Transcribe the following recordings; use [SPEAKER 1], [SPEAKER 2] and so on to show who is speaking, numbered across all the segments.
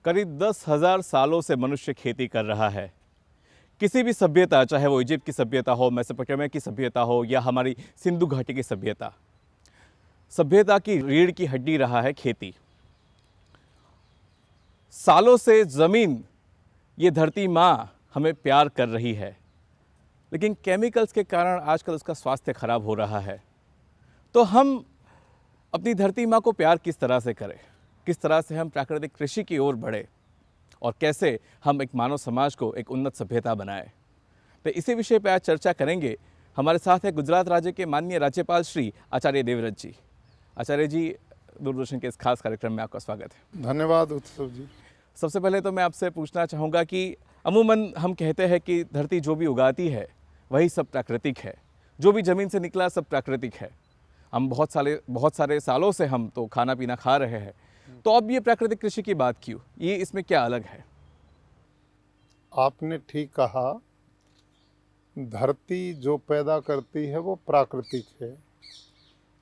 [SPEAKER 1] करीब 10,000 सालों से मनुष्य खेती कर रहा है। किसी भी सभ्यता, चाहे वो इजिप्ट की सभ्यता हो, मेसोपोटामिया की सभ्यता हो या हमारी सिंधु घाटी की सभ्यता की रीढ़ की हड्डी रहा है खेती। सालों से ज़मीन, ये धरती माँ हमें प्यार कर रही है, लेकिन केमिकल्स के कारण आजकल उसका स्वास्थ्य खराब हो रहा है। तो हम अपनी धरती माँ को प्यार किस तरह से करें, किस तरह से हम प्राकृतिक कृषि की ओर बढ़े और कैसे हम एक मानव समाज को एक उन्नत सभ्यता बनाएं, तो इसी विषय पर आज चर्चा करेंगे। हमारे साथ है गुजरात राज्य के माननीय राज्यपाल श्री आचार्य देवव्रत जी। आचार्य जी, दूरदर्शन के इस खास कार्यक्रम में आपका स्वागत है।
[SPEAKER 2] धन्यवाद उत्सव जी।
[SPEAKER 1] सबसे पहले तो मैं आपसे पूछना चाहूँगा कि अमूमन हम कहते हैं कि धरती जो भी उगाती है वही सब प्राकृतिक है, जो भी ज़मीन से निकला सब प्राकृतिक है। हम बहुत सारे सालों से हम तो खाना पीना खा रहे हैं, तो अब ये प्राकृतिक कृषि की बात क्यों? ये इसमें क्या अलग है?
[SPEAKER 2] आपने ठीक कहा, धरती जो पैदा करती है वो प्राकृतिक है,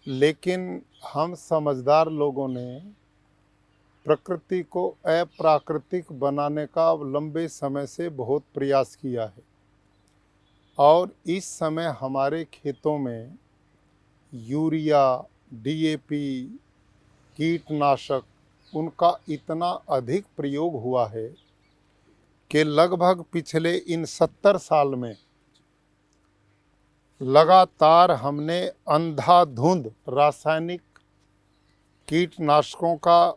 [SPEAKER 2] लेकिन हम समझदार लोगों ने प्रकृति को अप्राकृतिक बनाने का लंबे समय से बहुत प्रयास किया है। और इस समय हमारे खेतों में यूरिया, डीएपी, कीटनाशक, उनका इतना अधिक प्रयोग हुआ है कि लगभग पिछले इन 70 साल में लगातार हमने अंधाधुंध रासायनिक कीटनाशकों का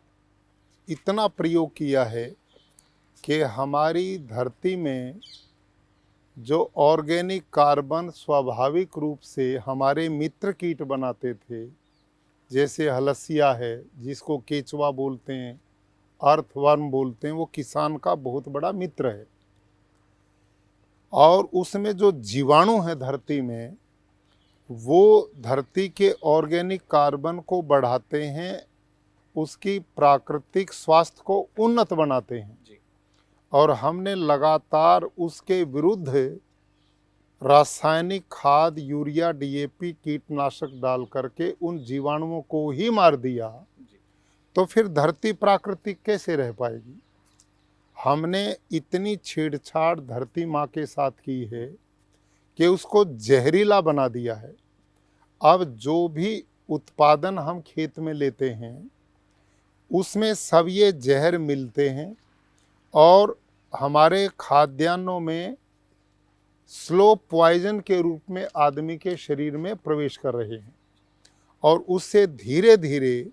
[SPEAKER 2] इतना प्रयोग किया है कि हमारी धरती में जो ऑर्गेनिक कार्बन स्वाभाविक रूप से हमारे मित्र कीट बनाते थे, जैसे हलसिया है जिसको केचुआ बोलते हैं, अर्थवर्म बोलते हैं, वो किसान का बहुत बड़ा मित्र है। और उसमें जो जीवाणु है धरती में, वो धरती के ऑर्गेनिक कार्बन को बढ़ाते हैं, उसकी प्राकृतिक स्वास्थ्य को उन्नत बनाते हैं जी। और हमने लगातार उसके विरुद्ध रासायनिक खाद, यूरिया, डीएपी, कीटनाशक डाल करके उन जीवाणुओं को ही मार दिया, तो फिर धरती प्राकृतिक कैसे रह पाएगी? हमने इतनी छेड़छाड़ धरती माँ के साथ की है कि उसको जहरीला बना दिया है। अब जो भी उत्पादन हम खेत में लेते हैं उसमें सब ये जहर मिलते हैं और हमारे खाद्यान्नों में स्लो पॉइजन के रूप में आदमी के शरीर में प्रवेश कर रहे हैं। और उससे धीरे धीरे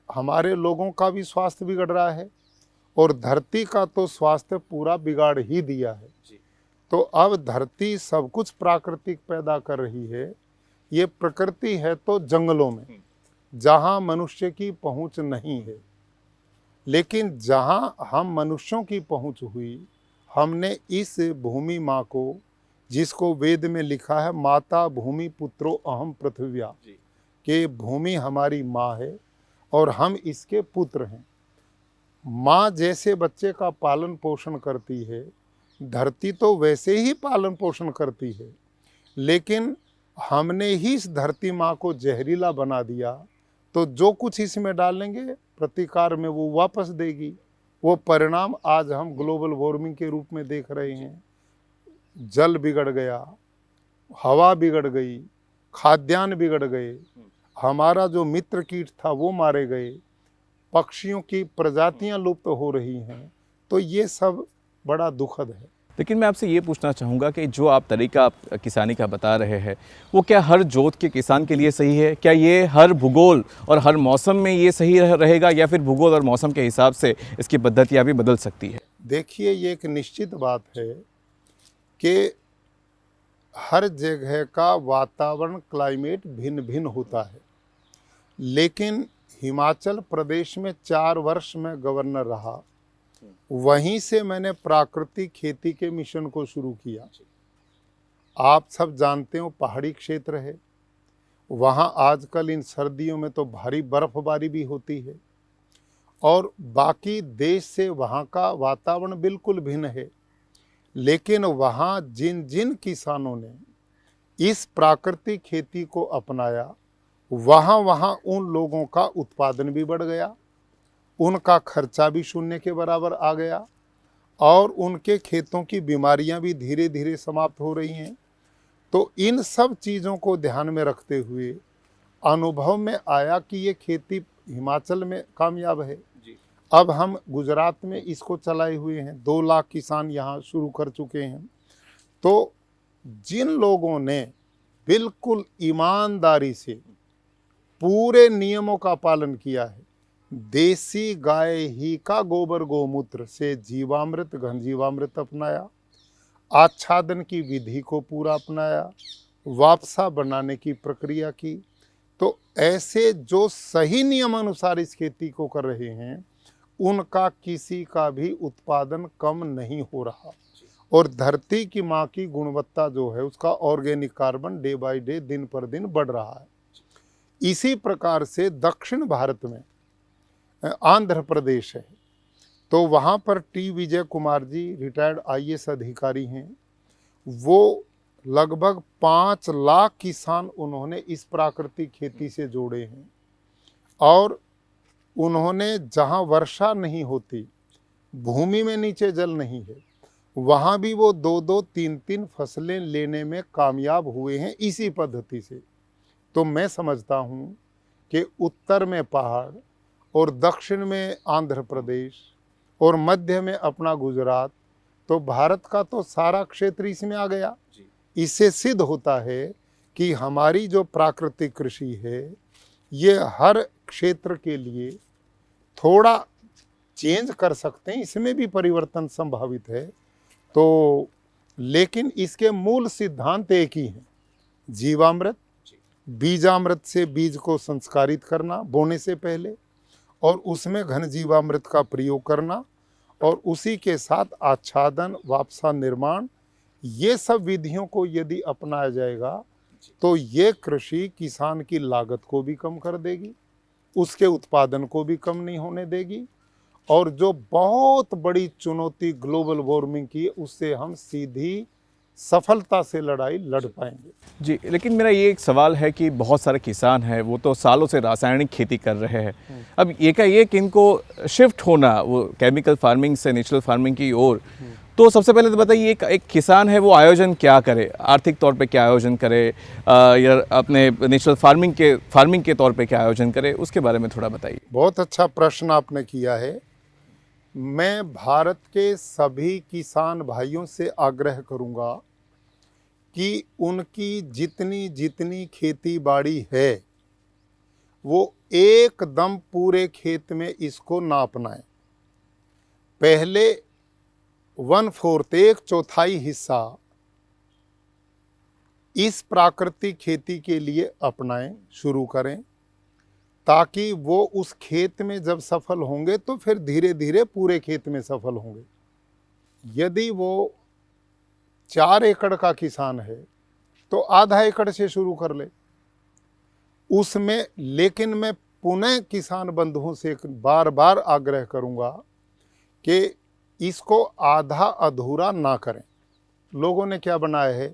[SPEAKER 2] हमारे लोगों का भी स्वास्थ्य बिगड़ रहा है और धरती का तो स्वास्थ्य पूरा बिगाड़ ही दिया है जी। तो अब धरती सब कुछ प्राकृतिक पैदा कर रही है। ये प्रकृति है तो जंगलों में, जहाँ मनुष्य की पहुँच नहीं है, लेकिन जहाँ हम मनुष्यों की पहुँच हुई, हमने इस भूमि माँ को, जिसको वेद में लिखा है माता भूमि पुत्रो अहम पृथ्व्या, कि भूमि हमारी माँ है और हम इसके पुत्र हैं। माँ जैसे बच्चे का पालन पोषण करती है, धरती तो वैसे ही पालन पोषण करती है, लेकिन हमने ही इस धरती माँ को जहरीला बना दिया, तो जो कुछ इसमें डालेंगे प्रतिकार में वो वापस देगी। वो परिणाम आज हम ग्लोबल वार्मिंग के रूप में देख रहे हैं। जल बिगड़ गया, हवा बिगड़ गई, खाद्यान्न बिगड़ गए, हमारा जो मित्र कीट था वो मारे गए, पक्षियों की प्रजातियां लुप्त हो रही हैं। तो ये सब बड़ा दुखद है।
[SPEAKER 1] लेकिन मैं आपसे ये पूछना चाहूँगा कि जो आप तरीका किसानी का बता रहे हैं, वो क्या हर जोत के किसान के लिए सही है? क्या ये हर भूगोल और हर मौसम में ये सही रहेगा, या फिर भूगोल और मौसम के हिसाब से इसकी पद्धतियाँ भी बदल सकती है?
[SPEAKER 2] देखिए, ये एक निश्चित बात है कि हर जगह का वातावरण, क्लाइमेट भिन्न भिन्न होता है। लेकिन हिमाचल प्रदेश में 4 वर्ष में गवर्नर रहा, वहीं से मैंने प्राकृतिक खेती के मिशन को शुरू किया। आप सब जानते हो पहाड़ी क्षेत्र है, वहाँ आजकल इन सर्दियों में तो भारी बर्फबारी भी होती है और बाकी देश से वहाँ का वातावरण बिल्कुल भिन्न है। लेकिन वहाँ जिन जिन किसानों ने इस प्राकृतिक खेती को अपनाया, वहाँ उन लोगों का उत्पादन भी बढ़ गया, उनका खर्चा भी शून्य के बराबर आ गया और उनके खेतों की बीमारियां भी धीरे धीरे समाप्त हो रही हैं। तो इन सब चीज़ों को ध्यान में रखते हुए अनुभव में आया कि ये खेती हिमाचल में कामयाब है।
[SPEAKER 1] जी।
[SPEAKER 2] अब हम गुजरात में इसको चलाए हुए हैं, 2 लाख किसान यहाँ शुरू कर चुके हैं। तो जिन लोगों ने बिल्कुल ईमानदारी से पूरे नियमों का पालन किया है, देसी गाय ही का गोबर गोमूत्र से जीवामृत घन जीवामृत अपनाया, आच्छादन की विधि को पूरा अपनाया, वापसा बनाने की प्रक्रिया की, तो ऐसे जो सही नियमानुसार इस खेती को कर रहे हैं उनका किसी का भी उत्पादन कम नहीं हो रहा और धरती की माँ की गुणवत्ता जो है उसका organic carbon day by day दिन पर दिन बढ़ रहा है। इसी प्रकार से दक्षिण भारत में आंध्र प्रदेश है, तो वहाँ पर T Vijay Kumar ji retired IAS अधिकारी हैं। वो लगभग 5 लाख किसान उन्होंने इस प्राकृतिक खेती से जोड़े हैं और उन्होंने जहाँ वर्षा नहीं होती, भूमि में नीचे जल नहीं है, वहाँ भी वो 2-2, 3-3 फसलें लेने में कामयाब हुए हैं इसी पद्धति से। तो मैं समझता हूँ कि उत्तर में पहाड़ और दक्षिण में आंध्र प्रदेश और मध्य में अपना गुजरात, तो भारत का तो सारा क्षेत्र इसमें आ गया। इससे सिद्ध होता है कि हमारी जो प्राकृतिक कृषि है ये हर क्षेत्र के लिए थोड़ा चेंज कर सकते हैं, इसमें भी परिवर्तन संभावित है। तो लेकिन इसके मूल सिद्धांत एक ही हैं, जीवामृत, बीजामृत से बीज को संस्कारित करना बोने से पहले और उसमें घन जीवामृत का प्रयोग करना और उसी के साथ आच्छादन, वापसा निर्माण, ये सब विधियों को यदि अपनाया जाएगा तो ये कृषि किसान की लागत को भी कम कर देगी, उसके उत्पादन को भी कम नहीं होने देगी और जो बहुत बड़ी चुनौती ग्लोबल वार्मिंग की उससे हम सीधी सफलता से लड़ाई लड़ पाएंगे।
[SPEAKER 1] जी, लेकिन मेरा ये एक सवाल है कि बहुत सारे किसान हैं वो तो सालों से रासायनिक खेती कर रहे हैं, अब एकाएक इनको शिफ्ट होना वो केमिकल फार्मिंग से नेचुरल फार्मिंग की ओर, तो सबसे पहले तो बताइए एक किसान है वो आयोजन क्या करे, आर्थिक तौर पे क्या आयोजन करे या अपने नेचुरल फार्मिंग के तौर पे क्या आयोजन करे, उसके बारे में थोड़ा बताइए।
[SPEAKER 2] बहुत अच्छा प्रश्न आपने किया है। मैं भारत के सभी किसान भाइयों से आग्रह करूंगा कि उनकी जितनी जितनी खेती बाड़ी है वो एकदम पूरे खेत में इसको ना अपनाएं। पहले 1/4 1/4 हिस्सा इस प्राकृतिक खेती के लिए अपनाएं, शुरू करें, ताकि वो उस खेत में जब सफल होंगे तो फिर धीरे धीरे पूरे खेत में सफल होंगे। यदि वो 4 एकड़ का किसान है तो आधा एकड़ से शुरू कर ले उसमें। लेकिन मैं पुनः किसान बंधुओं से बार बार आग्रह करूंगा कि इसको आधा अधूरा ना करें। लोगों ने क्या बनाया है,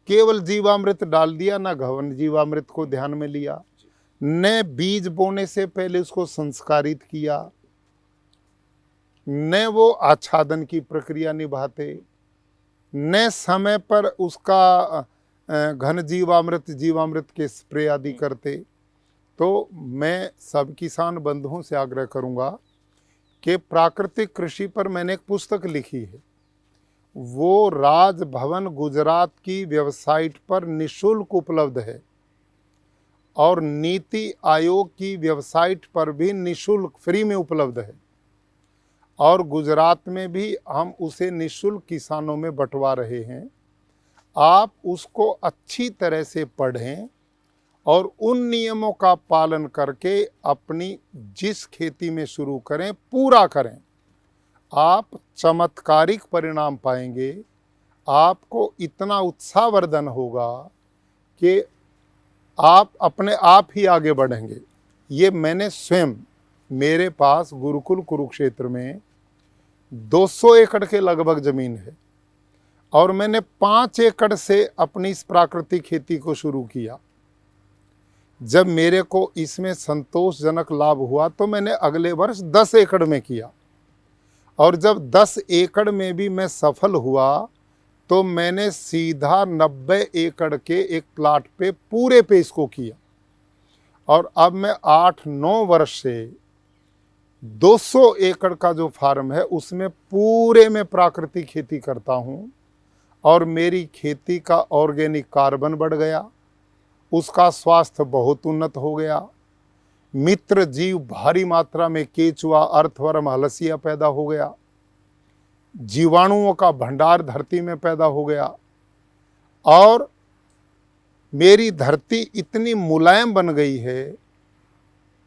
[SPEAKER 2] केवल जीवामृत डाल दिया, ना घन जीवामृत को ध्यान में लिया, न बीज बोने से पहले उसको संस्कारित किया, न वो आच्छादन की प्रक्रिया निभाते, न समय पर उसका घन जीवामृत के स्प्रे आदि करते। तो मैं सब किसान बंधुओं से आग्रह करूंगा कि प्राकृतिक कृषि पर मैंने एक पुस्तक लिखी है, वो राजभवन गुजरात की वेबसाइट पर निःशुल्क उपलब्ध है और नीति आयोग की वेबसाइट पर भी निःशुल्क फ्री में उपलब्ध है और गुजरात में भी हम उसे निःशुल्क किसानों में बंटवा रहे हैं। आप उसको अच्छी तरह से पढ़ें और उन नियमों का पालन करके अपनी जिस खेती में शुरू करें पूरा करें, आप चमत्कारिक परिणाम पाएंगे। आपको इतना उत्साहवर्धन होगा कि आप अपने आप ही आगे बढ़ेंगे। ये मैंने स्वयं, मेरे पास गुरुकुल कुरुक्षेत्र में 200 एकड़ के लगभग ज़मीन है और मैंने 5 एकड़ से अपनी इस प्राकृतिक खेती को शुरू किया। जब मेरे को इसमें संतोषजनक लाभ हुआ तो मैंने अगले वर्ष 10 एकड़ में किया, और जब 10 एकड़ में भी मैं सफल हुआ तो मैंने सीधा 90 एकड़ के एक प्लाट पे पूरे पे इसको किया। और अब मैं 8-9 वर्ष से 200 एकड़ का जो फार्म है उसमें पूरे में प्राकृतिक खेती करता हूँ, और मेरी खेती का ऑर्गेनिक कार्बन बढ़ गया, उसका स्वास्थ्य बहुत उन्नत हो गया, मित्र जीव भारी मात्रा में केचुआ, अर्थवर्म, हलसिया पैदा हो गया, जीवाणुओं का भंडार धरती में पैदा हो गया, और मेरी धरती इतनी मुलायम बन गई है,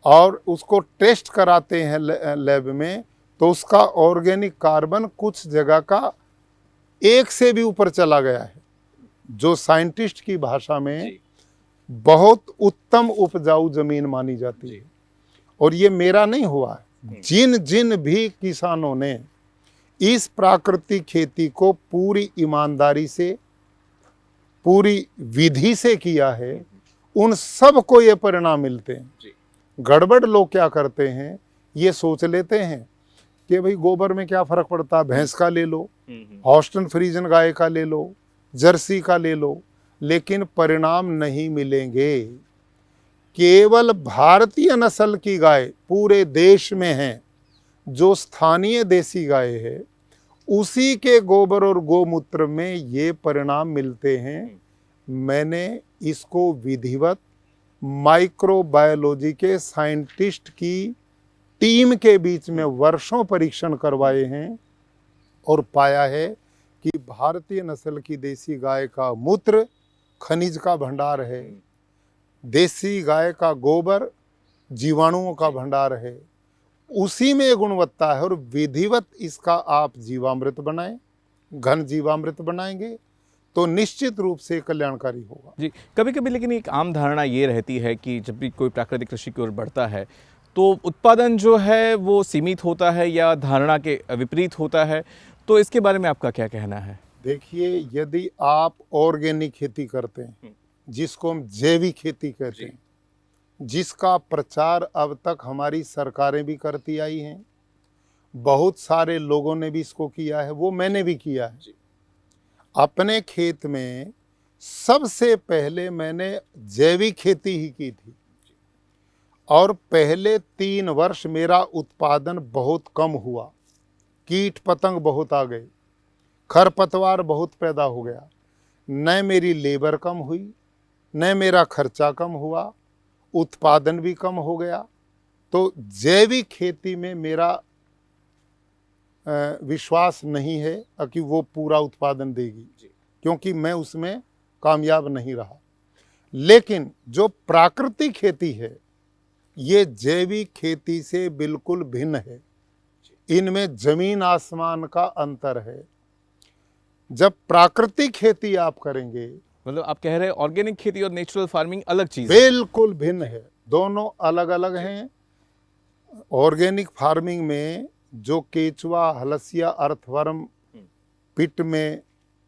[SPEAKER 2] और उसको टेस्ट कराते हैं लैब में तो उसका ऑर्गेनिक कार्बन कुछ जगह का 1 से भी ऊपर चला गया है, जो साइंटिस्ट की भाषा में बहुत उत्तम उपजाऊ जमीन मानी जाती है। और ये मेरा नहीं हुआ है, जिन जिन भी किसानों ने इस प्राकृतिक खेती को पूरी ईमानदारी से, पूरी विधि से किया है, उन सब को ये परिणाम मिलते हैं। गड़बड़ लोग क्या करते हैं, ये सोच लेते हैं कि भाई गोबर में क्या फर्क पड़ता है, भैंस का ले लो, हॉस्टन फ्रीजन गाय का ले लो, जर्सी का ले लो, लेकिन परिणाम नहीं मिलेंगे। केवल भारतीय नस्ल की गाय पूरे देश में है, जो स्थानीय देसी गाय है, उसी के गोबर और गोमूत्र में ये परिणाम मिलते हैं। मैंने इसको विधिवत माइक्रोबायोलॉजी के साइंटिस्ट की टीम के बीच में वर्षों परीक्षण करवाए हैं, और पाया है कि भारतीय नस्ल की देसी गाय का मूत्र खनिज का भंडार है, देसी गाय का गोबर जीवाणुओं का भंडार है, उसी में गुणवत्ता है। और विधिवत इसका आप जीवामृत बनाएं, घन जीवामृत बनाएंगे तो निश्चित रूप से कल्याणकारी होगा।
[SPEAKER 1] जी, कभी कभी लेकिन एक आम धारणा ये रहती है कि जब भी कोई प्राकृतिक कृषि की ओर बढ़ता है तो उत्पादन जो है वो सीमित होता है या धारणा के विपरीत होता है, तो इसके बारे में आपका क्या कहना है?
[SPEAKER 2] देखिए, यदि आप ऑर्गेनिक खेती करते हैं, जिसको हम जैविक खेती कहते हैं, जिसका प्रचार अब तक हमारी सरकारें भी करती आई हैं, बहुत सारे लोगों ने भी इसको किया है, वो मैंने भी किया है। अपने खेत में सबसे पहले मैंने जैविक खेती ही की थी, और पहले 3 वर्ष मेरा उत्पादन बहुत कम हुआ, कीट पतंग बहुत आ गए, खरपतवार बहुत पैदा हो गया, न मेरी लेबर कम हुई, न मेरा खर्चा कम हुआ, उत्पादन भी कम हो गया। तो जैविक खेती में मेरा विश्वास नहीं है कि वो पूरा उत्पादन देगी, क्योंकि मैं उसमें कामयाब नहीं रहा। लेकिन जो प्राकृतिक खेती है, ये जैविक खेती से बिल्कुल भिन्न है, इनमें जमीन आसमान का अंतर है। जब प्राकृतिक खेती आप करेंगे,
[SPEAKER 1] मतलब आप कह रहे हैं ऑर्गेनिक खेती और नेचुरल फार्मिंग अलग चीज़ है?
[SPEAKER 2] बिल्कुल भिन्न है, दोनों अलग अलग हैं। ऑर्गेनिक फार्मिंग में जो केचुआ, हलसिया, अर्थवर्म पिट में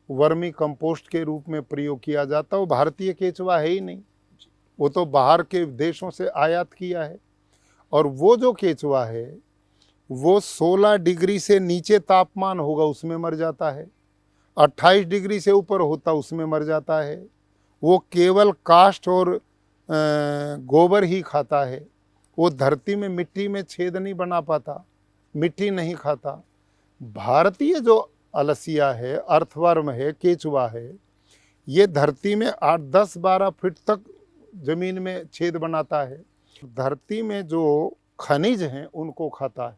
[SPEAKER 2] वर्मी कंपोस्ट के रूप में प्रयोग किया जाता है, वो भारतीय केचुआ है ही नहीं, वो तो बाहर के देशों से आयात किया है। और वो जो केचुआ है वो 16 डिग्री से नीचे तापमान होगा उसमें मर जाता है, 28 डिग्री से ऊपर होता उसमें मर जाता है। वो केवल काष्ठ और गोबर ही खाता है, वो धरती में मिट्टी में छेद नहीं बना पाता, मिट्टी नहीं खाता। भारतीय जो अलसिया है, अर्थवर्म है, केचुआ है, ये धरती में 8, 10, 12 फीट तक जमीन में छेद बनाता है, धरती में जो खनिज हैं उनको खाता है,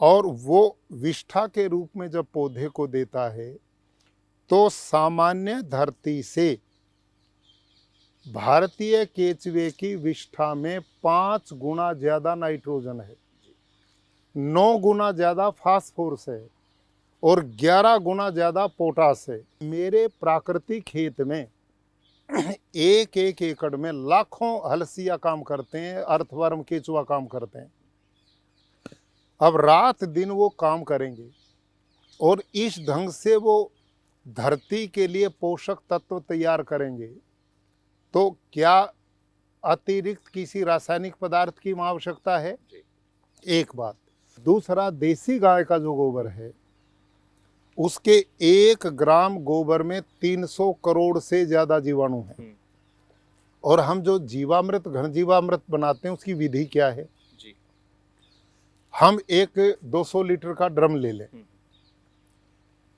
[SPEAKER 2] और वो विष्ठा के रूप में जब पौधे को देता है तो सामान्य धरती से भारतीय केचुए की विष्ठा में 5 गुना ज़्यादा नाइट्रोजन है, 9 गुना ज़्यादा फास्फोरस है, और 11 गुना ज़्यादा पोटास है। मेरे प्राकृतिक खेत में एक एकड़ में लाखों हलसिया काम करते हैं, अर्थवर्म, केचुआ काम करते हैं। अब रात दिन वो काम करेंगे, और इस ढंग से वो धरती के लिए पोषक तत्व तैयार करेंगे, तो क्या अतिरिक्त किसी रासायनिक पदार्थ की आवश्यकता है, एक बात। दूसरा, देसी गाय का जो गोबर है उसके 1 ग्राम गोबर में 300 करोड़ से ज्यादा जीवाणु हैं। और हम जो जीवामृत, घन जीवामृत बनाते हैं उसकी विधि क्या है जी? हम एक 200 लीटर का ड्रम ले लें,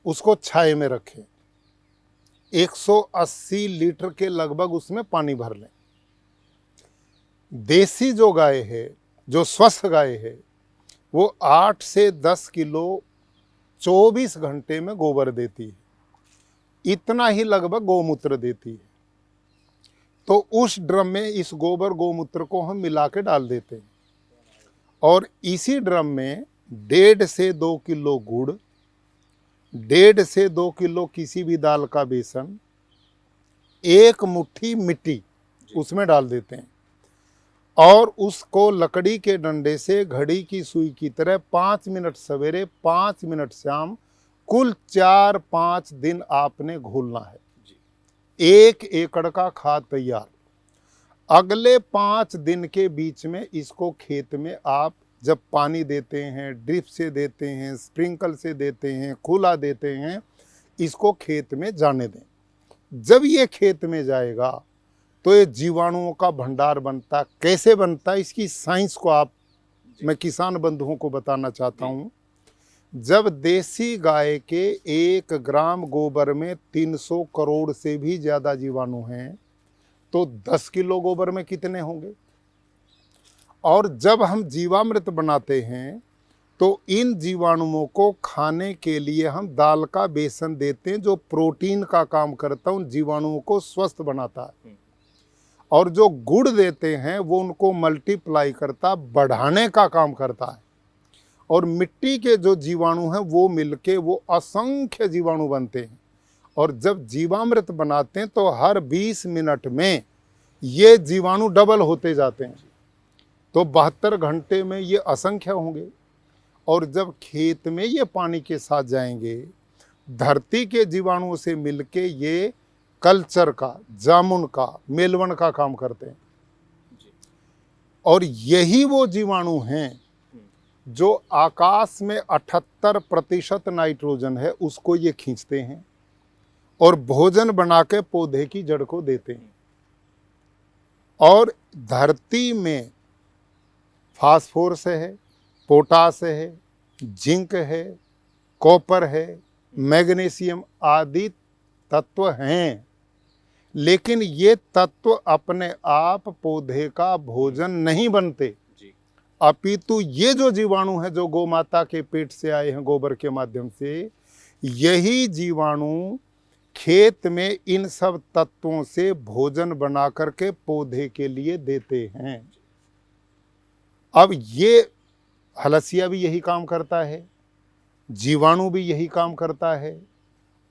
[SPEAKER 2] उसको छाये में रखें, 180 लीटर के लगभग उसमें पानी भर लें। देसी जो गाय है, जो स्वस्थ गाय है, वो 8 से 10 किलो 24 घंटे में गोबर देती है। इतना ही लगभग गौमूत्र देती है। तो उस ड्रम में इस गोबर गौमूत्र को हम मिला के डाल देते हैं और इसी ड्रम में 1.5 से 2 किलो गुड़, 1.5 से 2 किलो किसी भी दाल का बेसन, 1 मुट्ठी मिट्टी उसमें डाल देते हैं और उसको लकड़ी के डंडे से घड़ी की सुई की तरह 5 मिनट सवेरे 5 मिनट शाम कुल 4-5 दिन आपने घोलना है। 1 एकड़ का खाद तैयार। अगले 5 दिन के बीच में इसको खेत में आप जब पानी देते हैं, ड्रिप से देते हैं, स्प्रिंकल से देते हैं, खुला देते हैं, इसको खेत में जाने दें। जब ये खेत में जाएगा तो ये जीवाणुओं का भंडार बनता। कैसे बनता है इसकी साइंस को मैं किसान बंधुओं को बताना चाहता हूँ। जब देसी गाय के 1 ग्राम गोबर में 300 करोड़ से भी ज़्यादा जीवाणु हैं तो 10 किलो गोबर में कितने होंगे? और जब हम जीवामृत बनाते हैं तो इन जीवाणुओं को खाने के लिए हम दाल का बेसन देते हैं जो प्रोटीन का काम करता है, उन जीवाणुओं को स्वस्थ बनाता है। और जो गुड़ देते हैं वो उनको मल्टीप्लाई करता, बढ़ाने का काम करता है। और मिट्टी के जो जीवाणु हैं वो मिलके वो असंख्य जीवाणु बनते हैं। और जब जीवामृत बनाते हैं तो हर 20 मिनट में ये जीवाणु डबल होते जाते हैं। तो 72 घंटे में ये असंख्य होंगे। और जब खेत में ये पानी के साथ जाएंगे, धरती के जीवाणुओं से मिलके ये कल्चर का, जामुन का, मेलवन का काम करते हैं। और यही वो जीवाणु हैं जो आकाश में 78% नाइट्रोजन है उसको ये खींचते हैं और भोजन बना के पौधे की जड़ को देते हैं। और धरती में फास्फोरस है, पोटास है, जिंक है, कॉपर है, मैग्नीशियम आदि तत्व हैं। लेकिन ये तत्व अपने आप पौधे का भोजन नहीं बनते, अपितु ये जो जीवाणु है जो गौ माता के पेट से आए हैं गोबर के माध्यम से, यही जीवाणु खेत में इन सब तत्वों से भोजन बना करके पौधे के लिए देते हैं। अब ये हलसिया भी यही काम करता है, जीवाणु भी यही काम करता है,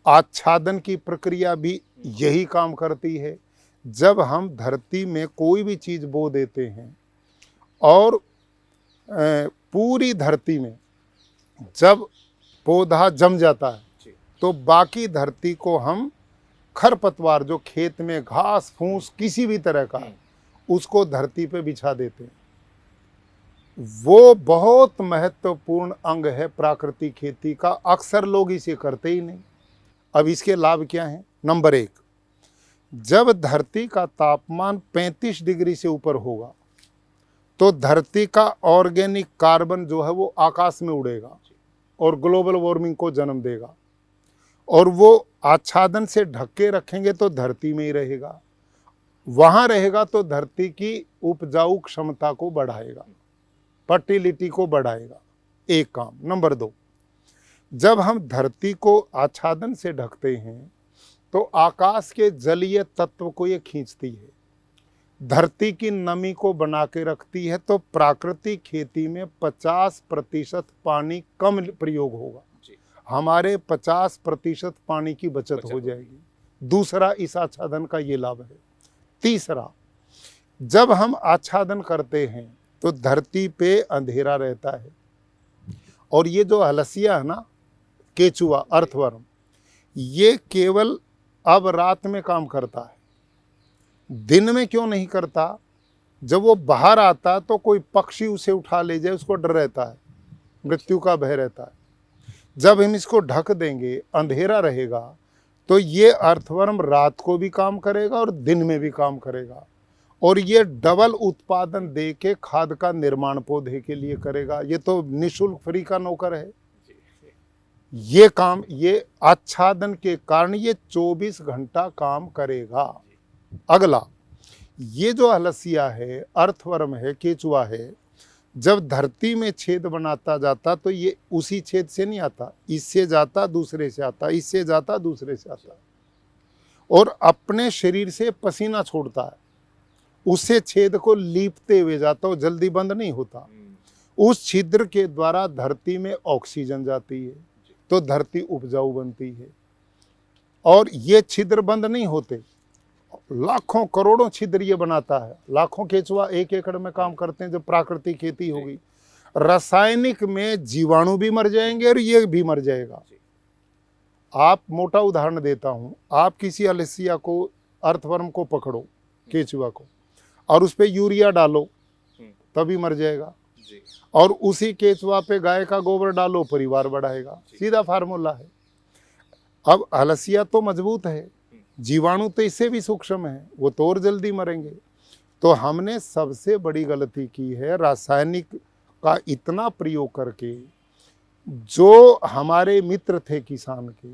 [SPEAKER 2] आच्छादन की प्रक्रिया भी यही काम करती है। जब हम धरती में कोई भी चीज़ बो देते हैं और पूरी धरती में जब पौधा जम जाता है तो बाकी धरती को हम खरपतवार, जो खेत में घास फूस किसी भी तरह का है, उसको धरती पे बिछा देते हैं। वो बहुत महत्वपूर्ण अंग है प्राकृतिक खेती का, अक्सर लोग इसे करते ही नहीं। अब इसके लाभ क्या हैं? नंबर 1, जब धरती का तापमान 35 डिग्री से ऊपर होगा तो धरती का ऑर्गेनिक कार्बन जो है वो आकाश में उड़ेगा और ग्लोबल वार्मिंग को जन्म देगा। और वो आच्छादन से ढक के रखेंगे तो धरती में ही रहेगा, वहाँ रहेगा तो धरती की उपजाऊ क्षमता को बढ़ाएगा, फर्टिलिटी को बढ़ाएगा। एक काम। नंबर 2, जब हम धरती को आच्छादन से ढकते हैं तो आकाश के जलीय तत्व को ये खींचती है, धरती की नमी को बना के रखती है। तो प्राकृतिक खेती में 50% पानी कम प्रयोग होगा, हमारे 50% पानी की बचत हो जाएगी। दूसरा, इस आच्छादन का ये लाभ है। तीसरा, जब हम आच्छादन करते हैं तो धरती पे अंधेरा रहता है और ये जो हलसिया है ना, केचुआ, अर्थवर्म, ये केवल अब रात में काम करता है, दिन में क्यों नहीं करता? जब वो बाहर आता तो कोई पक्षी उसे उठा ले जाए, उसको डर रहता है, मृत्यु का भय रहता है। जब हम इसको ढक देंगे, अंधेरा रहेगा, तो ये अर्थवर्म रात को भी काम करेगा और दिन में भी काम करेगा, और ये डबल उत्पादन दे के खाद का निर्माण पौधे के लिए करेगा। ये तो निःशुल्क फ्री का नौकर है। ये काम, ये आच्छादन के कारण ये 24 घंटा काम करेगा। अगला, ये जो हलसिया है, अर्थवर्म है, केचुआ है, जब धरती में छेद बनाता जाता तो ये उसी छेद से नहीं आता, इससे जाता दूसरे से आता, इससे जाता दूसरे से आता, और अपने शरीर से पसीना छोड़ता है, उससे छेद को लीपते हुए जाता, वो जल्दी बंद नहीं होता। उस छिद्र के द्वारा धरती में ऑक्सीजन जाती है, तो धरती उपजाऊ बनती है। और ये छिद्र बंद नहीं होते, लाखों करोड़ों छिद्र ये बनाता है। लाखों केचुआ 1 एकड़ में काम करते हैं। जब प्राकृतिक खेती होगी, रासायनिक में जीवाणु भी मर जाएंगे और ये भी मर जाएगा। आप मोटा उदाहरण देता हूं, आप किसी हलसिया को, अर्थवर्म को पकड़ो, केचुआ को, और उस पे यूरिया डालो, तभी मर जाएगा। और उसी केचुआ पे गाय का गोबर डालो, परिवार बढ़ाएगा। सीधा फार्मूला है। अब हलसिया तो मजबूत है, जीवाणु तो इससे भी सूक्ष्म है, वो तो और जल्दी मरेंगे। तो हमने सबसे बड़ी गलती की है, रासायनिक का इतना प्रयोग करके जो हमारे मित्र थे किसान के,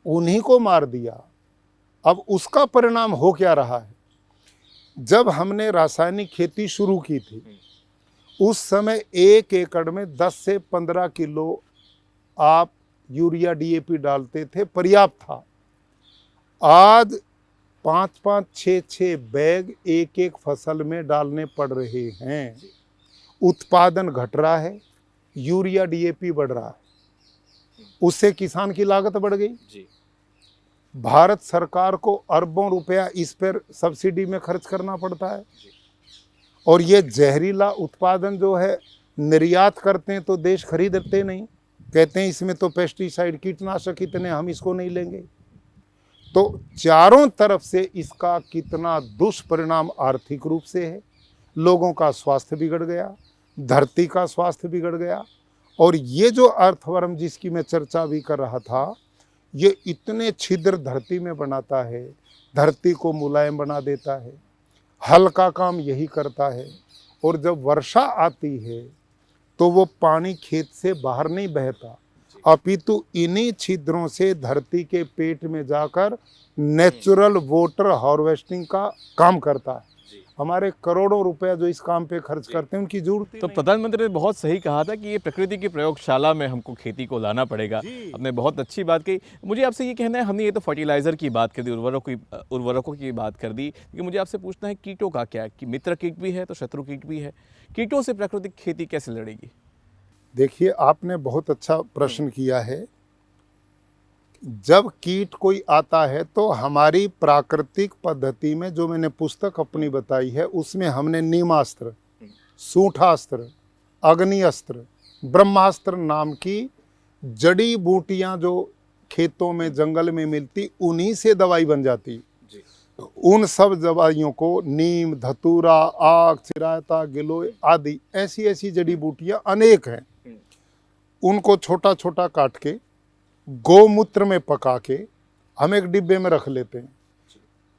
[SPEAKER 2] उन्हीं को मार दिया। अब उसका परिणाम हो क्या रहा है? जब हमने रासायनिक खेती शुरू की थी, उस समय 1 एकड़ में 10 से 15 किलो आप यूरिया डीएपी डालते थे, पर्याप्त था। आज 5-5, 6-6 बैग एक फसल में डालने पड़ रहे हैं। उत्पादन घट रहा है, यूरिया डीएपी बढ़ रहा है, उससे किसान की लागत बढ़ गई जी। भारत सरकार को अरबों रुपया इस पर सब्सिडी में खर्च करना पड़ता है जी। और ये जहरीला उत्पादन जो है निर्यात करते हैं तो देश खरीदते नहीं, कहते हैं इसमें तो पेस्टिसाइड, कीटनाशक इतने, हम इसको नहीं लेंगे। तो चारों तरफ से इसका कितना दुष्परिणाम आर्थिक रूप से है। लोगों का स्वास्थ्य बिगड़ गया, धरती का स्वास्थ्य बिगड़ गया। और ये जो अर्थवर्म जिसकी मैं चर्चा भी कर रहा था, ये इतने छिद्र धरती में बनाता है, धरती को मुलायम बना देता है, हल का काम यही करता है। और जब वर्षा आती है तो वो पानी खेत से बाहर नहीं बहता, अपितु इन्हीं छिद्रों से धरती के पेट में जाकर नेचुरल वाटर हार्वेस्टिंग का काम करता है। हमारे करोड़ों रुपया जो इस काम पे खर्च करते हैं, उनकी जरूरत
[SPEAKER 1] तो प्रधानमंत्री ने बहुत सही कहा था कि ये प्रकृति की प्रयोगशाला में हमको खेती को लाना पड़ेगा। आपने बहुत अच्छी बात कही। मुझे आपसे ये कहना है, हमने ये तो फर्टिलाइज़र की बात कर दी, उर्वरकों की बात कर दी, लेकिन मुझे आपसे पूछना है कीटों का क्या, कि मित्र कीट भी है तो शत्रु कीट भी है। कीटों से प्राकृतिक खेती कैसे लड़ेगी?
[SPEAKER 2] देखिए, आपने बहुत अच्छा प्रश्न किया है। जब कीट कोई आता है तो हमारी प्राकृतिक पद्धति में जो मैंने पुस्तक अपनी बताई है, उसमें हमने नीमास्त्र, सूंठास्त्र, अग्निअस्त्र, ब्रह्मास्त्र नाम की जड़ी बूटियां जो खेतों में, जंगल में मिलती, उन्हीं से दवाई बन जाती। उन सब दवाइयों को नीम, धतूरा, आक, चिरायता, गिलोय आदि ऐसी ऐसी जड़ी बूटियां अनेक हैं। उनको छोटा छोटा काट के गोमूत्र में पका के हम एक डिब्बे में रख लेते हैं।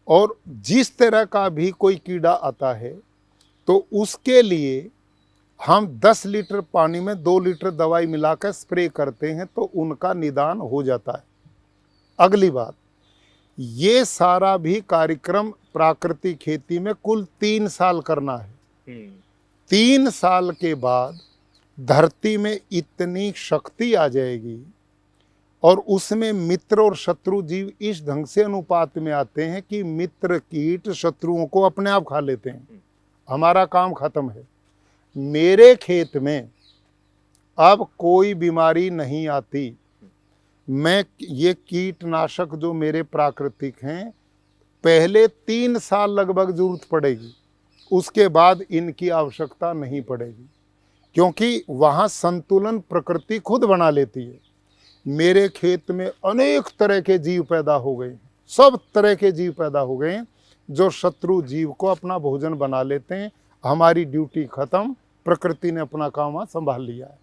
[SPEAKER 2] और जिस तरह का भी कोई कीड़ा आता है तो उसके लिए हम 10 लीटर पानी में 2 लीटर दवाई मिलाकर स्प्रे करते हैं, तो उनका निदान हो जाता है। अगली बात, ये सारा भी कार्यक्रम प्राकृतिक खेती में कुल 3 साल करना है। 3 साल के बाद धरती में इतनी शक्ति आ जाएगी और उसमें मित्र और शत्रु जीव इस ढंग से अनुपात में आते हैं कि मित्र कीट शत्रुओं को अपने आप खा लेते हैं। हमारा काम खत्म है। मेरे खेत में अब कोई बीमारी नहीं आती। मैं ये कीटनाशक जो मेरे प्राकृतिक हैं, पहले 3 साल लगभग जरूरत पड़ेगी, उसके बाद इनकी आवश्यकता नहीं पड़ेगी, क्योंकि वहाँ संतुलन प्रकृति खुद बना लेती है। मेरे खेत में अनेक तरह के जीव पैदा हो गए, सब तरह के जीव पैदा हो गए। जो शत्रु जीव को अपना भोजन बना लेते हैं। हमारी ड्यूटी खत्म, प्रकृति ने अपना काम आज संभाल लिया है।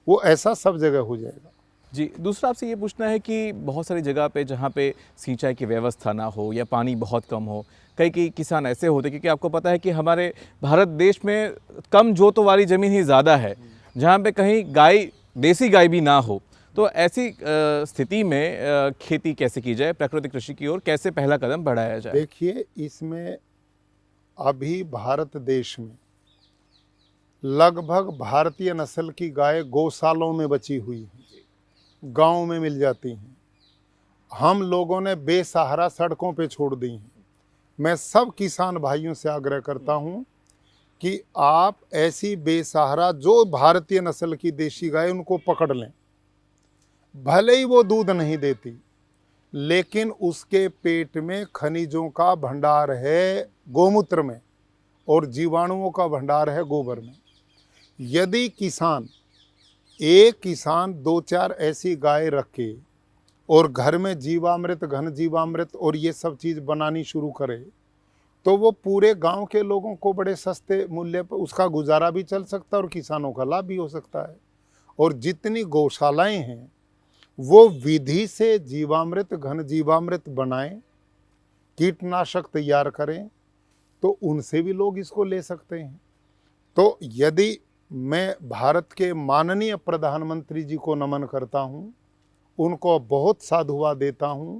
[SPEAKER 2] वो ऐसा सब जगह हो जाएगा।
[SPEAKER 1] जी, दूसरा आपसे ये पूछना है कि बहुत सारी जगह पे जहाँ पे सिंचाई की व्यवस्था ना हो या पानी बहुत कम हो, कई किसान ऐसे होते, क्योंकि आपको पता है कि हमारे भारत देश में कम जोतों वाली ज़मीन ही ज़्यादा है, जहाँ पे कहीं गाय, देसी गाय भी ना हो। तो ऐसी स्थिति में खेती कैसे की जाए, प्राकृतिक कृषि की ओर कैसे पहला कदम बढ़ाया जाए?
[SPEAKER 2] देखिए, इसमें अभी भारत देश में लगभग भारतीय नस्ल की गाय गौशालों में बची हुई हैं, गांव में मिल जाती हैं। हम लोगों ने बेसहारा सड़कों पे छोड़ दी हैं। मैं सब किसान भाइयों से आग्रह करता हूं कि आप ऐसी बेसहारा जो भारतीय नस्ल की देशी गाय, उनको पकड़ लें। भले ही वो दूध नहीं देती, लेकिन उसके पेट में खनिजों का भंडार है गोमूत्र में, और जीवाणुओं का भंडार है गोबर में। यदि एक किसान 2-4 ऐसी गाय रखे और घर में जीवामृत, घन जीवामृत और ये सब चीज़ बनानी शुरू करे, तो वो पूरे गांव के लोगों को बड़े सस्ते मूल्य पर उसका गुजारा भी चल सकता है और किसानों का लाभ भी हो सकता है। और जितनी गौशालाएं हैं वो विधि से जीवामृत, घन जीवामृत बनाएं, कीटनाशक तैयार करें, तो उनसे भी लोग इसको ले सकते हैं। तो यदि मैं भारत के माननीय प्रधानमंत्री जी को नमन करता हूं, उनको बहुत साधुवाद देता हूं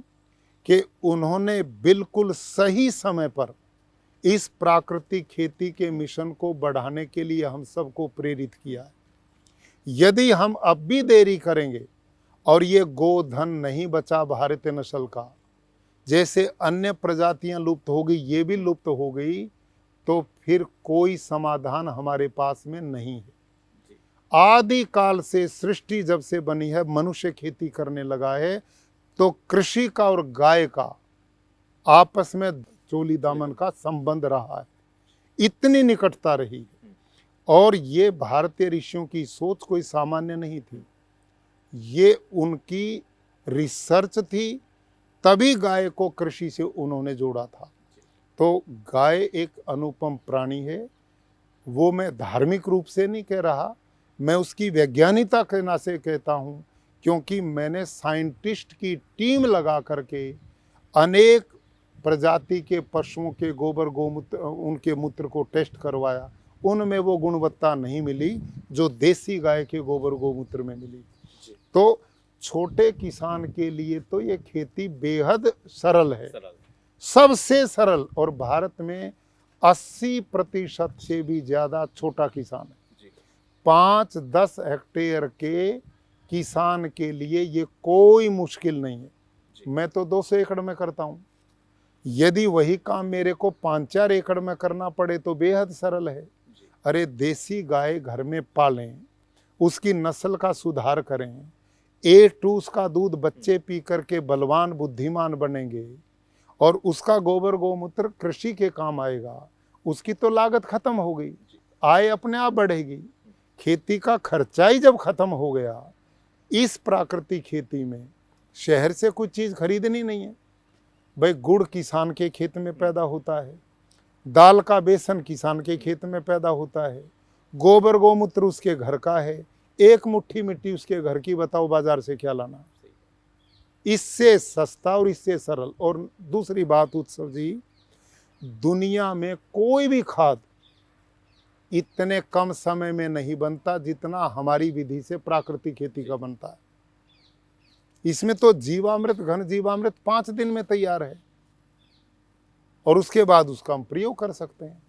[SPEAKER 2] कि उन्होंने बिल्कुल सही समय पर इस प्राकृतिक खेती के मिशन को बढ़ाने के लिए हम सबको प्रेरित किया है। यदि हम अब भी देरी करेंगे और ये गोधन नहीं बचा भारतीय नस्ल का, जैसे अन्य प्रजातियां लुप्त हो गई, ये भी लुप्त हो गई, तो फिर कोई समाधान हमारे पास में नहीं है। आदि काल से सृष्टि जब से बनी है, मनुष्य खेती करने लगा है, तो कृषि का और गाय का आपस में चोली दामन का संबंध रहा है, इतनी निकटता रही है। और ये भारतीय ऋषियों की सोच कोई सामान्य नहीं थी, ये उनकी रिसर्च थी, तभी गाय को कृषि से उन्होंने जोड़ा था। तो गाय एक अनुपम प्राणी है। वो मैं धार्मिक रूप से नहीं कह रहा, मैं उसकी वैज्ञानिकता के नाते से कहता हूँ, क्योंकि मैंने साइंटिस्ट की टीम लगा करके अनेक प्रजाति के पशुओं के गोबर, गोमूत्र, उनके मूत्र को टेस्ट करवाया। उनमें वो गुणवत्ता नहीं मिली जो देसी गाय के गोबर गोमूत्र में मिली। तो छोटे किसान के लिए तो ये खेती बेहद सरल है, सबसे सरल। और भारत में 80% से भी ज़्यादा छोटा किसान है। 5-10 हेक्टेयर के किसान के लिए ये कोई मुश्किल नहीं है। मैं तो 200 एकड़ में करता हूँ। यदि वही काम मेरे को 5-4 एकड़ में करना पड़े तो बेहद सरल है। अरे, देसी गाय घर में पालें, उसकी नस्ल का सुधार करें, A2 उसका दूध बच्चे पी करके बलवान बुद्धिमान बनेंगे, और उसका गोबर गोमूत्र कृषि के काम आएगा। उसकी तो लागत खत्म हो गई, आय अपने आप बढ़ेगी। खेती का खर्चा ही जब खत्म हो गया, इस प्राकृतिक खेती में शहर से कुछ चीज़ खरीदनी नहीं है। भाई, गुड़ किसान के खेत में पैदा होता है, दाल का बेसन किसान के खेत में पैदा होता है, गोबर गोमूत्र उसके घर का है, एक मुट्ठी मिट्टी उसके घर की, बताओ बाजार से क्या लाना। इससे सस्ता और इससे सरल। और दूसरी बात उत्सव जी, दुनिया में कोई भी खाद इतने कम समय में नहीं बनता जितना हमारी विधि से प्राकृतिक खेती का बनता है। इसमें तो जीवामृत, घन जीवामृत 5 दिन में तैयार है, और उसके बाद उसका हम प्रयोग कर सकते हैं।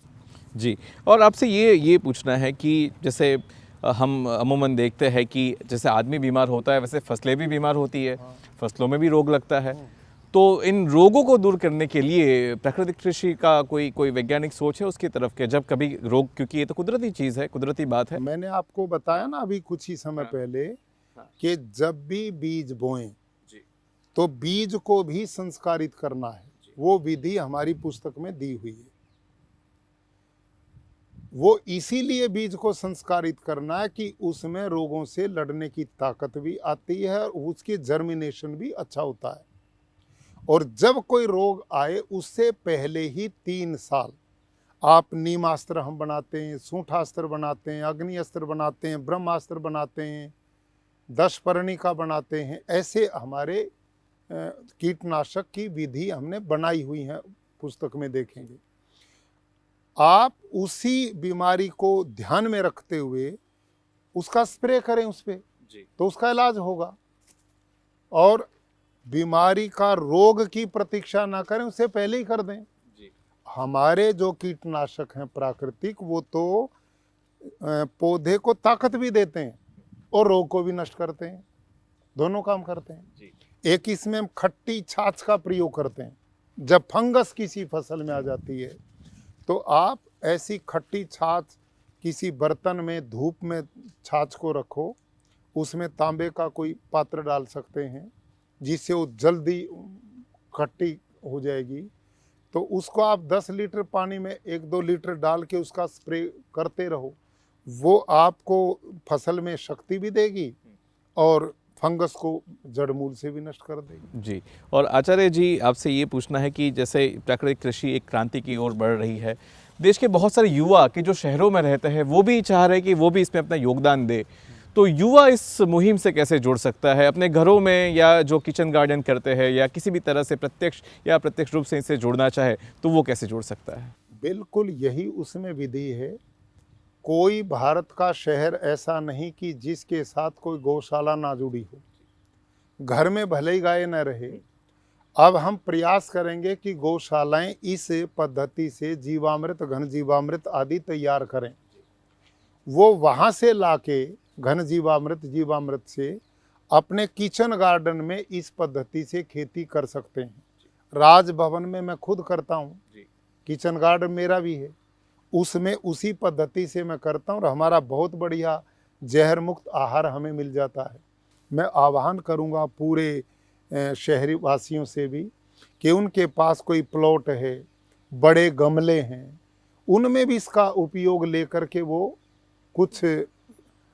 [SPEAKER 1] जी, और आपसे ये पूछना है कि जैसे हम अमूमन देखते हैं कि जैसे आदमी बीमार होता है, वैसे फसलें भी बीमार होती है, फसलों में भी रोग लगता है। तो इन रोगों को दूर करने के लिए प्राकृतिक कृषि का कोई वैज्ञानिक सोच है उसकी तरफ के, जब कभी रोग, क्योंकि ये तो कुदरती चीज़ है, कुदरती बात है।
[SPEAKER 2] मैंने आपको बताया ना अभी कुछ ही समय पहले कि जब भी बीज बोएं तो बीज को भी संस्कारित करना है। वो विधि हमारी पुस्तक में दी हुई है। वो इसीलिए बीज को संस्कारित करना है कि उसमें रोगों से लड़ने की ताकत भी आती है और उसकी जर्मिनेशन भी अच्छा होता है। और जब कोई रोग आए उससे पहले ही 3 साल आप नीमास्त्र हम बनाते हैं, सूंठास्त्र बनाते हैं, अग्नि अस्त्र बनाते हैं, ब्रह्मास्त्र बनाते हैं, 10 पर्णिका बनाते हैं। ऐसे हमारे कीटनाशक की विधि हमने बनाई हुई है, पुस्तक में देखेंगे। आप उसी बीमारी को ध्यान में रखते हुए उसका स्प्रे करें उस पे, तो उसका इलाज होगा। और बीमारी का रोग की प्रतीक्षा ना करें, उससे पहले ही कर दें। हमारे जो कीटनाशक हैं प्राकृतिक, वो तो पौधे को ताकत भी देते हैं और रोग को भी नष्ट करते हैं, दोनों काम करते हैं। एक इसमें हम खट्टी छाछ का प्रयोग करते हैं। जब फंगस किसी फसल में आ जाती है तो आप ऐसी खट्टी छाछ किसी बर्तन में धूप में छाछ को रखो, उसमें तांबे का कोई पात्र डाल सकते हैं जिससे वो जल्दी खट्टी हो जाएगी। तो उसको आप 10 लीटर पानी में 1-2 लीटर डाल के उसका स्प्रे करते रहो। वो आपको फसल में शक्ति भी देगी और फंगस को जड़ मूल से भी नष्ट कर देगी।
[SPEAKER 1] जी, और आचार्य जी आपसे ये पूछना है कि जैसे प्राकृतिक कृषि एक क्रांति की ओर बढ़ रही है, देश के बहुत सारे युवा कि जो शहरों में रहते हैं वो भी चाह रहे हैं कि वो भी इसमें अपना योगदान दे, तो युवा इस मुहिम से कैसे जुड़ सकता है? अपने घरों में या जो किचन गार्डन करते हैं या किसी भी तरह से प्रत्यक्ष या अप्रत्यक्ष रूप से इससे जुड़ना चाहे तो वो कैसे जुड़ सकता है?
[SPEAKER 2] बिल्कुल यही उसमें विधि है। कोई भारत का शहर ऐसा नहीं कि जिसके साथ कोई गौशाला ना जुड़ी हो। घर में भले ही गाय न रहे, अब हम प्रयास करेंगे कि गौशालाएं इस पद्धति से जीवामृत, घन जीवामृत आदि तैयार करें। वो वहाँ से लाके घन जीवामृत, जीवामृत से अपने किचन गार्डन में इस पद्धति से खेती कर सकते हैं। राजभवन में मैं खुद करता हूँ, किचन गार्डन मेरा भी है, उसमें उसी पद्धति से मैं करता हूँ और हमारा बहुत बढ़िया जहर मुक्त आहार हमें मिल जाता है। मैं आह्वान करूँगा पूरे शहरी वासियों से भी कि उनके पास कोई प्लॉट है, बड़े गमले हैं, उनमें भी इसका उपयोग लेकर के वो कुछ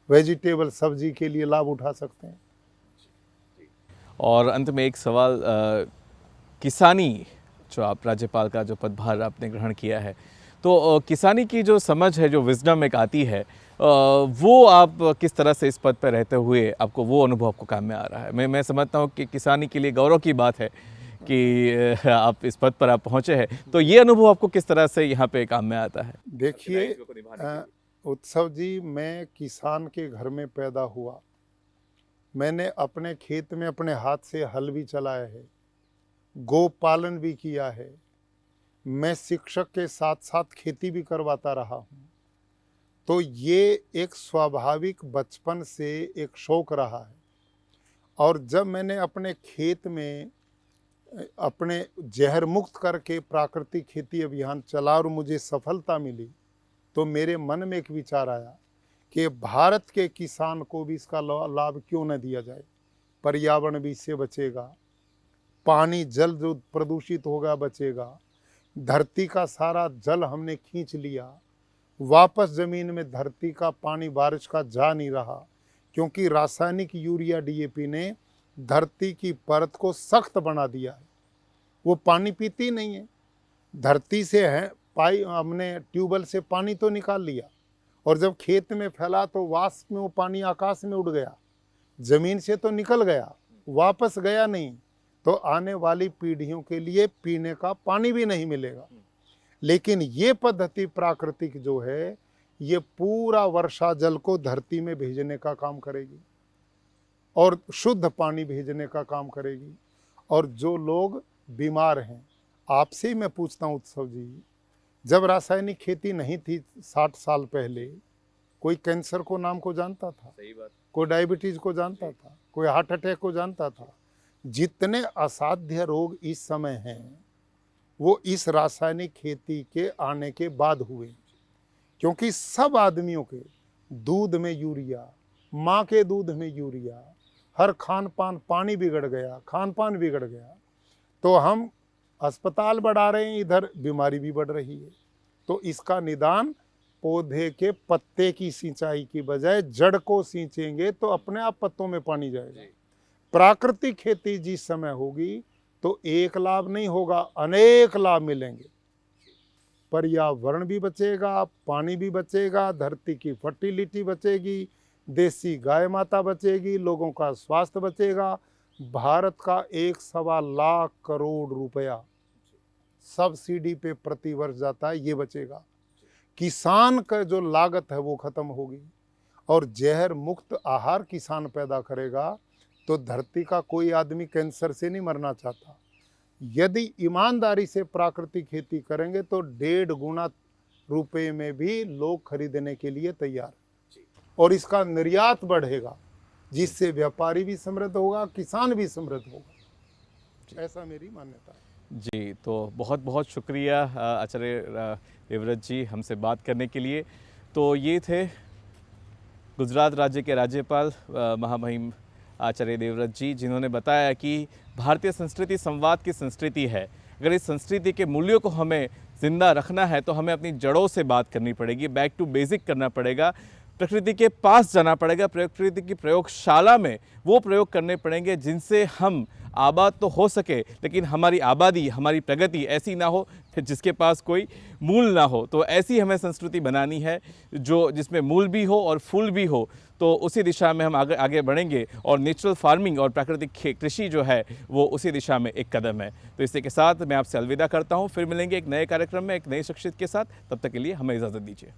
[SPEAKER 2] वेजिटेबल सब्जी के लिए लाभ उठा सकते हैं।
[SPEAKER 1] और अंत में एक सवाल, किसानी जो आप राज्यपाल का जो पदभार आपने ग्रहण किया है, तो किसानी की जो समझ है, जो विजडम एक आती है, वो आप किस तरह से इस पद पर रहते हुए आपको वो अनुभव आपको काम में आ रहा है? मैं समझता हूँ कि किसानी के लिए गौरव की बात है कि आप इस पद पर आप पहुँचे हैं, तो ये अनुभव आपको किस तरह से यहाँ पे काम में आता है?
[SPEAKER 2] देखिए उत्सव जी, मैं किसान के घर में पैदा हुआ। मैंने अपने खेत में अपने हाथ से हल भी चलाया है, गौ पालन भी किया है। मैं शिक्षक के साथ साथ खेती भी करवाता रहा हूँ। तो ये एक स्वाभाविक बचपन से एक शौक रहा है। और जब मैंने अपने खेत में अपने जहर मुक्त करके प्राकृतिक खेती अभियान चला और मुझे सफलता मिली, तो मेरे मन में एक विचार आया कि भारत के किसान को भी इसका लाभ क्यों न दिया जाए। पर्यावरण भी इससे बचेगा, पानी जल जो प्रदूषित होगा बचेगा, धरती का सारा जल हमने खींच लिया, वापस ज़मीन में धरती का पानी बारिश का जा नहीं रहा, क्योंकि रासायनिक यूरिया डीएपी ने धरती की परत को सख्त बना दिया है। वो पानी पीती नहीं है, धरती से है हमने ट्यूबवेल से पानी तो निकाल लिया और जब खेत में फैला तो वाष्प में वो पानी आकाश में उड़ गया, ज़मीन से तो निकल गया, वापस गया नहीं। तो आने वाली पीढ़ियों के लिए पीने का पानी भी नहीं मिलेगा। लेकिन ये पद्धति प्राकृतिक जो है, ये पूरा वर्षा जल को धरती में भेजने का काम करेगी और शुद्ध पानी भेजने का काम करेगी। और जो लोग बीमार हैं, आपसे ही मैं पूछता हूँ उत्सव जी, जब रासायनिक खेती नहीं थी 60 साल पहले, कोई कैंसर को नाम को जानता था?
[SPEAKER 1] सही बात।
[SPEAKER 2] कोई डायबिटीज को जानता था? कोई हार्ट अटैक को जानता था? जितने असाध्य रोग इस समय हैं वो इस रासायनिक खेती के आने के बाद हुए, क्योंकि सब आदमियों के दूध में यूरिया, माँ के दूध में यूरिया, हर खान पान, पानी बिगड़ गया, खान पान बिगड़ गया, तो हम अस्पताल बढ़ा रहे हैं, इधर बीमारी भी बढ़ रही है। तो इसका निदान पौधे के पत्ते की सिंचाई की बजाय जड़ को सींचेंगे तो अपने आप पत्तों में पानी जाएगा। प्राकृतिक खेती जिस समय होगी तो एक लाभ नहीं होगा, अनेक लाभ मिलेंगे। पर्यावरण भी बचेगा, पानी भी बचेगा, धरती की फर्टिलिटी बचेगी, देसी गाय माता बचेगी, लोगों का स्वास्थ्य बचेगा। भारत का 1.25 करोड़ रुपया सब्सिडी पे प्रति वर्ष जाता है, ये बचेगा। किसान का जो लागत है वो खत्म होगी और जहर मुक्त आहार किसान पैदा करेगा तो धरती का कोई आदमी कैंसर से नहीं मरना चाहता। यदि ईमानदारी से प्राकृतिक खेती करेंगे तो 1.5 गुना रुपए में भी लोग खरीदने के लिए तैयार हैं और इसका निर्यात बढ़ेगा, जिससे व्यापारी भी समृद्ध होगा, किसान भी समृद्ध होगा। ऐसा मेरी मान्यता है।
[SPEAKER 1] जी, तो बहुत बहुत शुक्रिया आचार्य देवव्रत जी हमसे बात करने के लिए। तो ये थे गुजरात राज्य के राज्यपाल महामहिम आचार्य देवव्रत जी, जिन्होंने बताया कि भारतीय संस्कृति संवाद की संस्कृति है। अगर इस संस्कृति के मूल्यों को हमें ज़िंदा रखना है तो हमें अपनी जड़ों से बात करनी पड़ेगी, बैक टू बेसिक करना पड़ेगा, प्रकृति के पास जाना पड़ेगा, प्रकृति की प्रयोगशाला में वो प्रयोग करने पड़ेंगे जिनसे हम आबाद तो हो सके लेकिन हमारी आबादी, हमारी प्रगति ऐसी ना हो फिर जिसके पास कोई मूल ना हो। तो ऐसी हमें संस्कृति बनानी है जो जिसमें मूल भी हो और फूल भी हो। तो उसी दिशा में हम आगे बढ़ेंगे और नेचुरल फार्मिंग और प्राकृतिक कृषि जो है वो उसी दिशा में एक कदम है। तो इसी के साथ मैं आपसे अलविदा करता हूँ। फिर मिलेंगे एक नए कार्यक्रम में एक नई शख्सियत के साथ। तब तक के लिए हमें इजाज़त दीजिए।